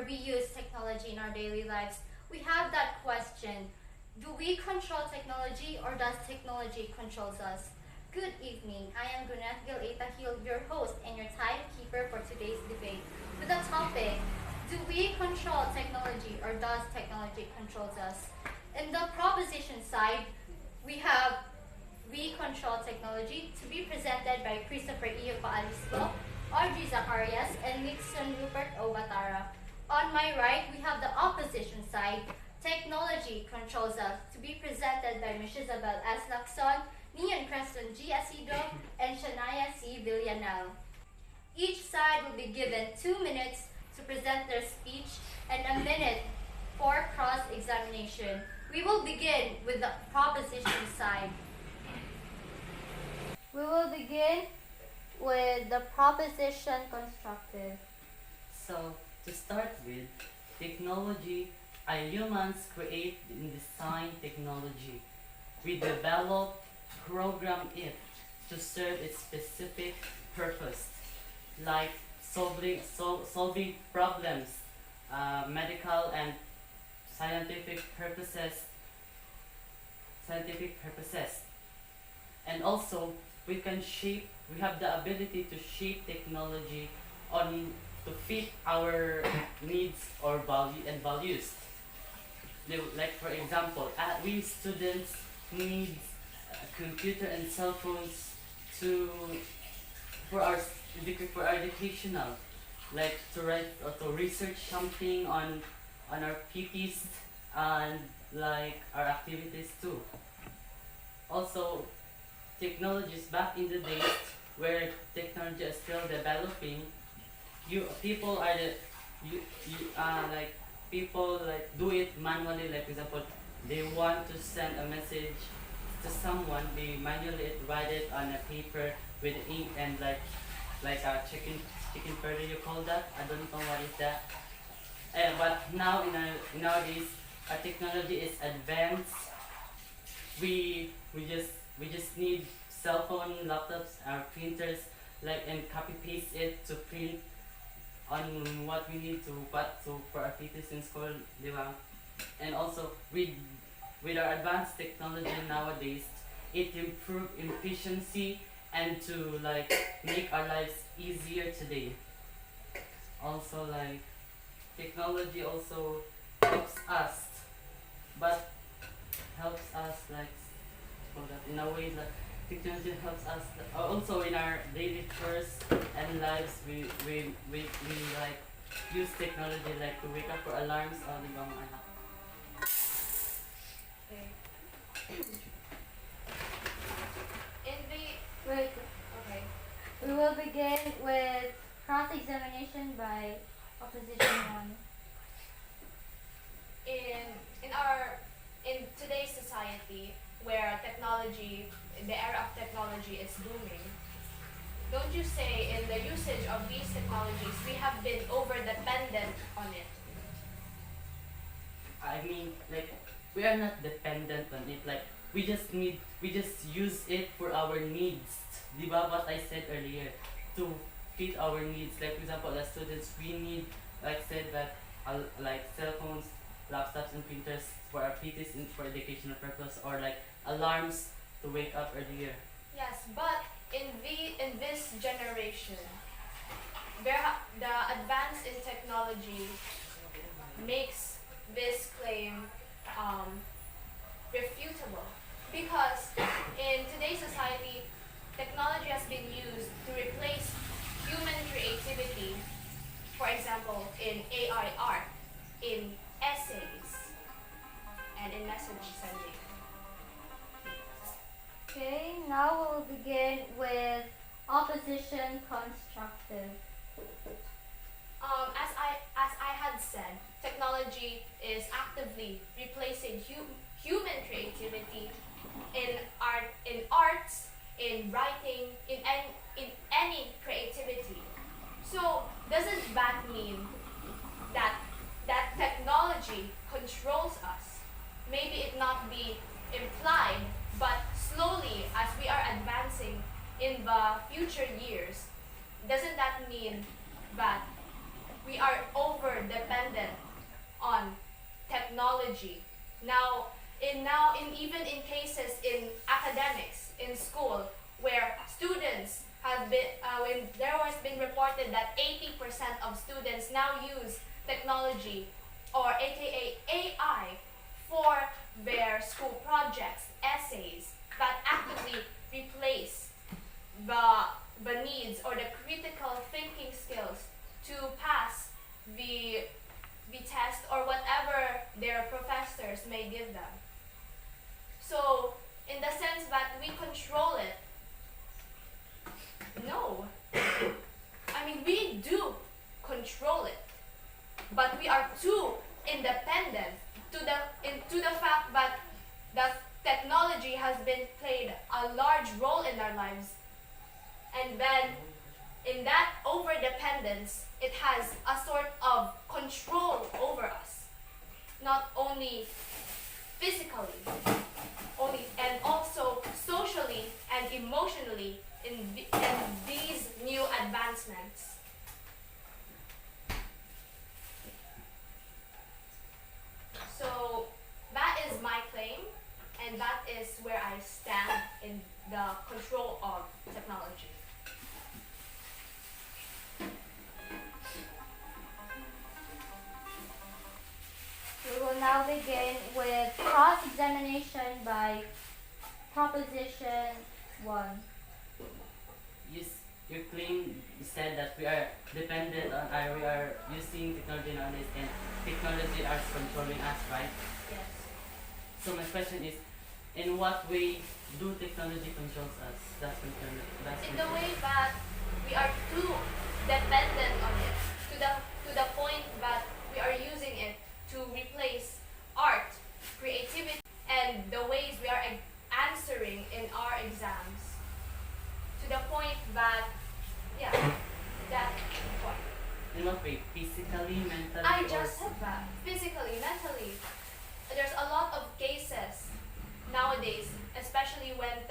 where we use technology in our daily lives, we have that question: do we control technology or does technology control us? Good evening. I am 𝗚𝗲𝗂𝐽𝐿, your host and your timekeeper for today's debate with the topic: do we control technology or does technology control us? In the proposition side, we have we control technology to be presented by 𝗚𝗲𝗂𝐽𝐿, 𝗂𝗨𝐧𝐭𝐫𝐴𝐧𝐿, and 𝗚𝗏𝗂𝗏𝗂𝐏. On my right, we have the opposition side: technology controls us, to be presented by Ms. Isabel S. Lacson, Nian Creston G. Asido, and Shania C. Villanelle. Each side will be given 2 minutes to present their speech and a minute for cross-examination. We will begin with the proposition side. We will begin with the proposition constructive. So, to start with, technology, humans create and design technology. We develop, program it to serve its specific purpose, like solving problems, medical and scientific purposes. And also, we have the ability to shape technology to fit our needs or values. Like for example, we students need computer and cell phones for our educational, like to write or to research something on our PPs and like our activities too. Also, technologies back in the days where technology is still developing, people do it manually. Like for example, they want to send a message to someone, they manually write it on a paper with ink and like a chicken feather, you call that? I don't know what is that. But now nowadays our technology is advanced. We just need cell phone, laptops, our printers, and copy paste it to print on what we need for our PTs in school, diba? And also with our advanced technology nowadays, it improves efficiency and to make our lives easier today. Also technology also helps us in a way that technology helps us also in our daily chores and lives. We use technology to wake up for alarms o di ba mga anak. Okay. We will begin with cross-examination by opposition one. In today's society, where the era of technology is booming, don't you say in the usage of these technologies we have been over-dependent on it? I mean, we are not dependent on it. We just use it for our needs. Di ba what I said earlier? To fit our needs. Like for example, as students, we need, cell phones, laptops, and printers for our PTs and for educational purpose, or alarms to wake up earlier. Yes, but in this generation, the advance in technology makes this claim refutable, because in today's society, technology has been used to replace human creativity. For example, in AI art, in essays, and in message sending. Okay, now we'll begin with opposition constructive. As I had said, technology is actively replacing human creativity in arts, in writing, in any creativity. So doesn't that mean that technology controls us? Maybe it not be implied, but slowly as we are advancing in the future years, doesn't that mean that we are over dependent on technology. Even in cases in academics, in school, where students have been, when there has been reported that 80% of students now use technology, or aka AI, for their school projects, essays, that actively replace the needs or the critical thinking skills to pass the test or whatever their professors may give them. So, in the sense that we control it, no. I mean, we do control it, but we are too independent to the fact that technology has been played a large role in our lives, and then in that over-dependence, it has a sort of control over us, not only physically, and also socially and emotionally in these new advancements. So that is my claim, and that is where I stand in the control of technology. We will now begin with cross-examination by Proposition 1. Your claim said that we are dependent on, we are using technology nowadays, and technology is controlling us, right? Yes. So my question is, in what way do technology controls us? In the way that we are too dependent on it, to the point that we are using it to replace art, creativity, and the ways we are answering in our exams. To the point that, that point. In what way? Physically, mentally? I just said that. Physically, mentally. There's a lot of cases nowadays, especially when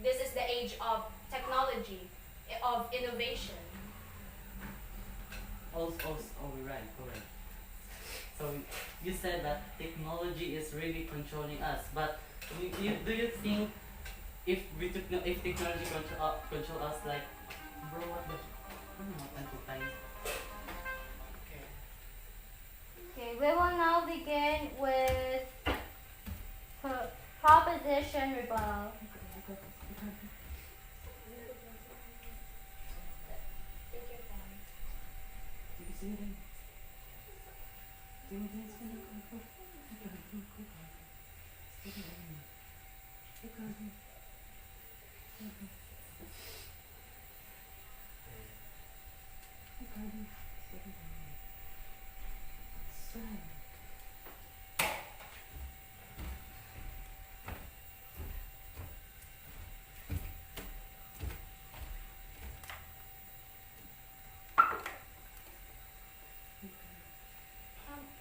this is the age of technology, of innovation. Right. So you said that technology is really controlling us, but do you think if technology control us, like, bro, what the? I don't know what time. Okay, we will now begin with proposition rebuttal.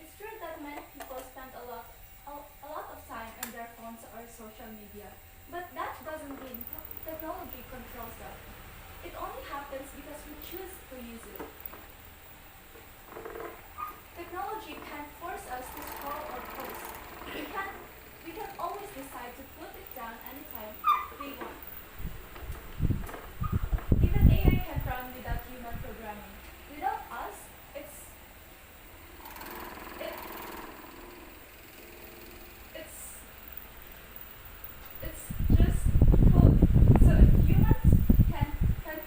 It's true that many people spend a lot of time on their phones or social media, but that doesn't mean technology controls them. It only happens because we choose to use it. Technology can't force us to scroll or post. We can always decide to put it down anytime we want. Even AI can run without human programming. Without us, it's just code. So humans can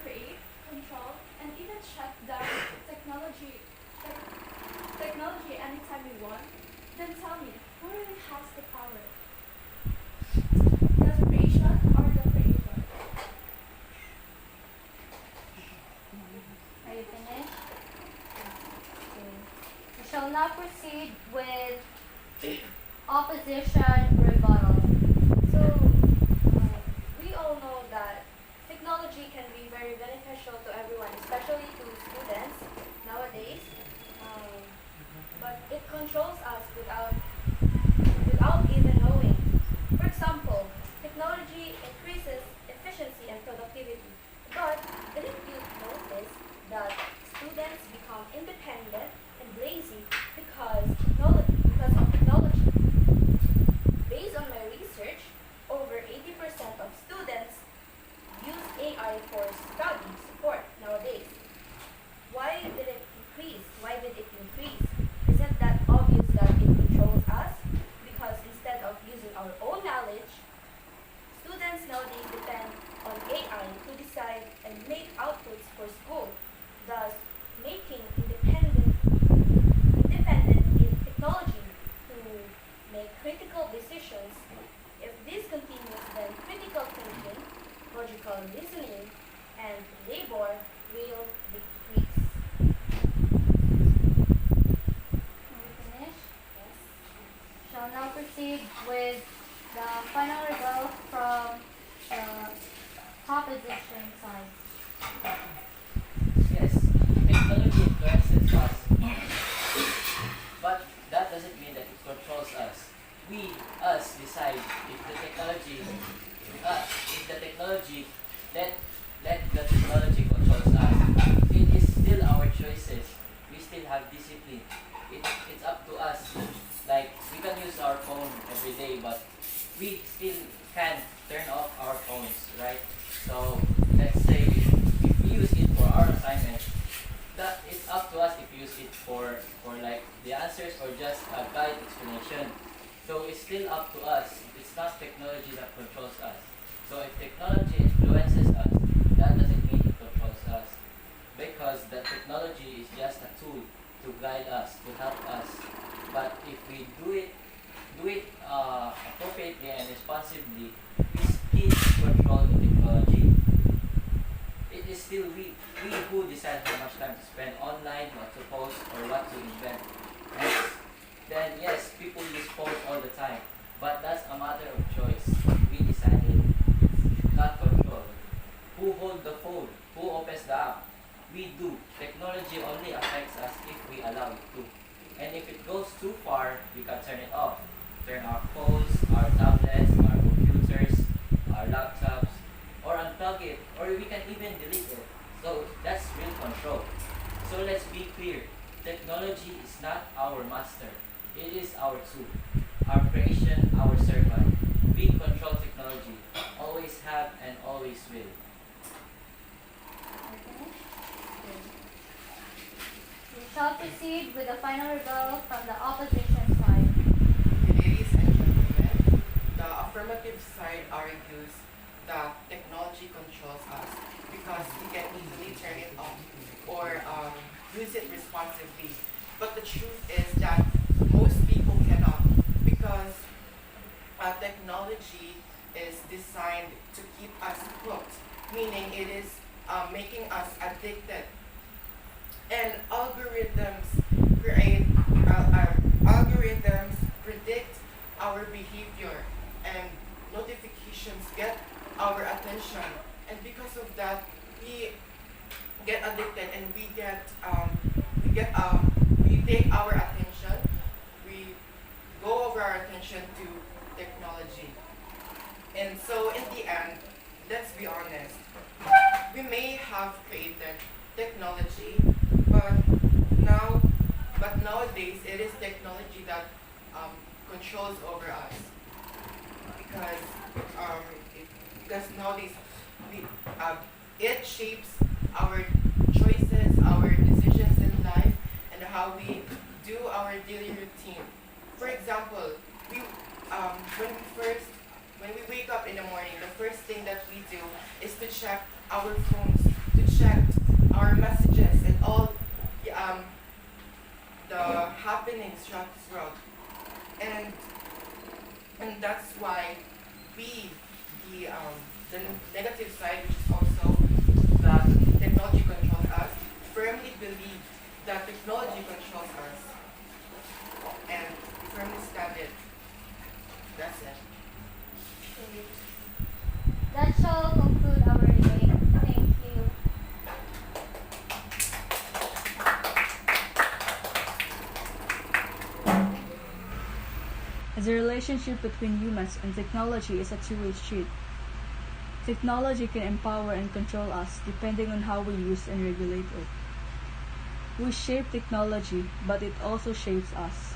create, control, and even shut down technology anytime we want, then tell me, who really has the power? The creation or the creator? Are you finished? Okay. We shall now proceed with opposition rebuttal. So, we all know that technology can be very beneficial to everyone, especially to students nowadays. But it controls us without even knowing. For example, technology increases efficiency and productivity. But didn't you notice that students become independent decide and make outputs for school, thus making independent in technology to make critical decisions. If this continues, then critical thinking, logical reasoning, and labor will decrease. Can we finish? Yes. Shall now proceed with the final result from the opposition side. Yes, technology influences us, but that doesn't mean that it controls us. We, us, decide if the technology, let the technology controls us. It is still our choices. We still have discipline. It's up to us. Like, we can use our phone every day, but we still can turn off our phones, right? So let's say if we use it for our assignment, that it's up to us if we use it for like the answers or just a guide explanation. So it's still up to us. It's not technology that controls us. So if technology influences us, that doesn't mean it controls us, because the technology is just a tool to guide us, to help us. But if we do it appropriately and responsibly, we still control the technology. It is still we who decide how much time to spend online, what to post, or what to invent. Next, then yes, people use phones all the time, but that's a matter of choice. We decided, not control. Who holds the phone? Who opens the app? We do. Technology only affects us if we allow it to. And if it goes too far, we can turn it off. Turn our phones, our tablets, our computers, our laptops, or unplug it, or we can even delete it. So that's real control. So let's be clear. Technology is not our master. It is our tool, our creation, our servant. We control technology, always have and always will. We shall proceed with the final rebuttal from the opposition side. Ladies and gentlemen, the affirmative side argues that technology controls us because we can easily turn it off or use it responsibly. But the truth is that most people cannot, because technology is designed to keep us hooked, meaning it is making us addicted. And algorithms predict our behavior, and notifications get our attention, and because of that we get addicted, and we take our attention, we go over our attention to technology. And so in the end, let's be honest, we may have created technology, but nowadays it is technology that controls over us, because nowadays it shapes our choices, our decisions in life, and how we do our daily routine. For example, when we wake up in the morning, the first thing that we do is to check our phones, to check our messages and all the happenings throughout this world. And that's why the negative side, which is also that technology controls us, firmly believe that technology controls us, and firmly stand it. That's it. That shall conclude our debate. Thank you. As the relationship between humans and technology is a two-way street. Technology can empower and control us depending on how we use and regulate it. We shape technology, but it also shapes us.